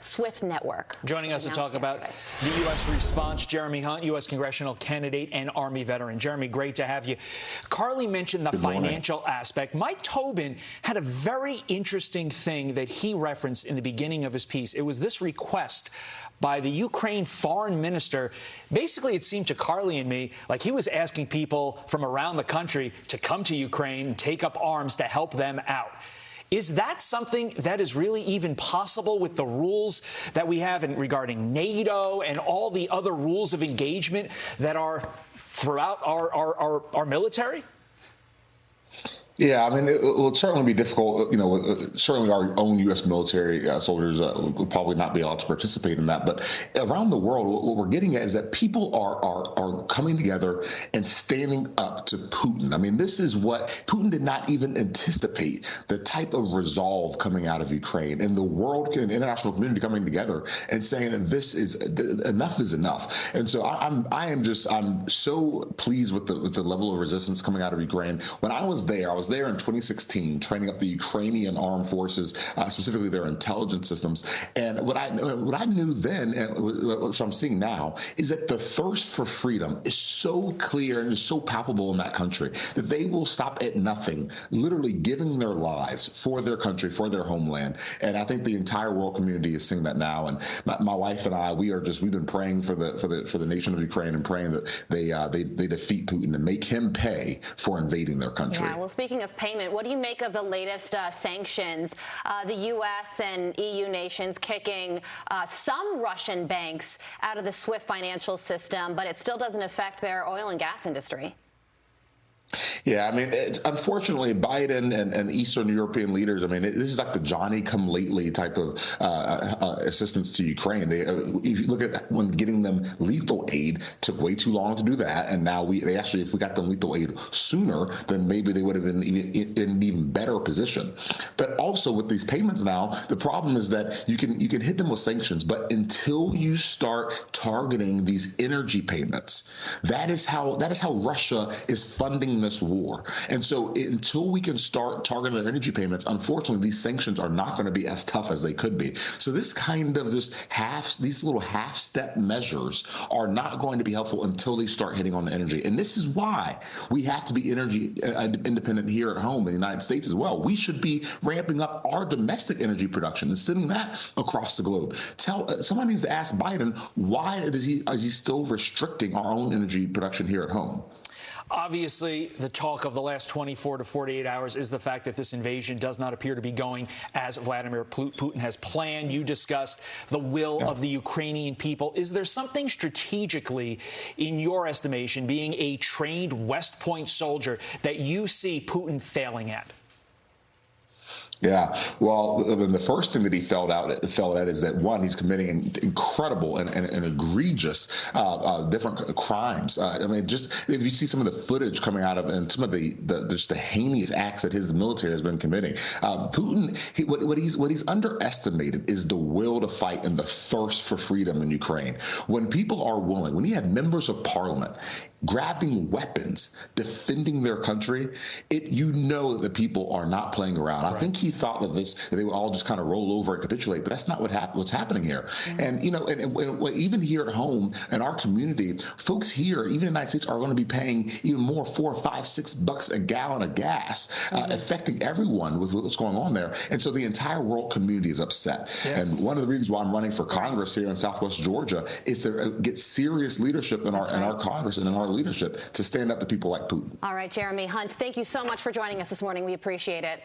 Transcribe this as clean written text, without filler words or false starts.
SWIFT network. Joining us to talk about the U.S. response, Jeremy Hunt, U.S. congressional candidate and Army veteran. Jeremy, great to have you. Carley mentioned the financial aspect. Mike Tobin had a very interesting thing that he referenced in the beginning of his piece. It was this request by the Ukraine foreign minister. Basically, it seemed to Carley and me like he was asking people from around the country to come to Ukraine and take up arms to help them out. Is that something that is really even possible with the rules that we have regarding NATO and all the other rules of engagement that are throughout our military? Yeah, I mean, it will certainly be difficult. You know, certainly our own U.S. military soldiers would probably not be allowed to participate in that. But around the world, what we're getting at is that people are coming together and standing up to Putin. I mean, this is what Putin did not even anticipate, the type of resolve coming out of Ukraine, and the world and the international community coming together and saying that this is enough is enough. And so I'm so pleased with the level of resistance coming out of Ukraine. When I was there in 2016 training up the Ukrainian armed forces, specifically their intelligence systems. And what I knew then, and what I'm seeing now, is that the thirst for freedom is so clear and is so palpable in that country that they will stop at nothing, literally giving their lives for their country, for their homeland. And I think the entire world community is seeing that now. And my wife and I, we've been praying for the nation of Ukraine and praying that they defeat Putin and make him pay for invading their country. Yeah, well, speaking of payment, what do you make of the latest sanctions? The U.S. and EU nations kicking some Russian banks out of the SWIFT financial system, but it still doesn't affect their oil and gas industry. Yeah, I mean, unfortunately, Biden and Eastern European leaders, I mean, this is like the Johnny-come-lately type of assistance to Ukraine. If you look at when getting them lethal aid, took way too long to do that, and now if we got them lethal aid sooner, then maybe they would have been in an even better position. But also with these payments now, the problem is that you can hit them with sanctions, but until you start targeting these energy payments, that is how Russia is funding this war. And so until we can start targeting their energy payments, unfortunately, these sanctions are not going to be as tough as they could be. So this kind of these little half-step measures are not going to be helpful until they start hitting on the energy. And this is why we have to be energy independent here at home in the United States as well. We should be ramping up our domestic energy production and sending that across the globe. Somebody needs to ask Biden, why is he still restricting our own energy production here at home? Obviously, the talk of the last 24 to 48 hours is the fact that this invasion does not appear to be going as Vladimir Putin has planned. You discussed the will of the Ukrainian people. Is there something strategically, in your estimation, being a trained West Point soldier, that you see Putin failing at? Yeah, well, the first thing that he failed at is that, one, he's committing incredible and egregious different crimes. I mean, just if you see some of the footage coming out of and some of the heinous acts that his military has been committing, Putin, what he's underestimated is the will to fight and the thirst for freedom in Ukraine. When people are willing, when you have members of parliament grabbing weapons, defending their country, you know that the people are not playing around. Right. I think he thought that they would all just kind of roll over and capitulate, but that's not what's happening here. Mm-hmm. And, you know, and even here at home in our community, folks here, even in the United States, are going to be paying even more, $4, $5, $6 a gallon of gas, affecting everyone with what's going on there. And so the entire world community is upset. Yeah. And one of the reasons why I'm running for Congress here in Southwest Georgia is to get serious leadership in our Congress and in our leadership to stand up to people like Putin. All right, Jeremy Hunt, thank you so much for joining us this morning. We appreciate it.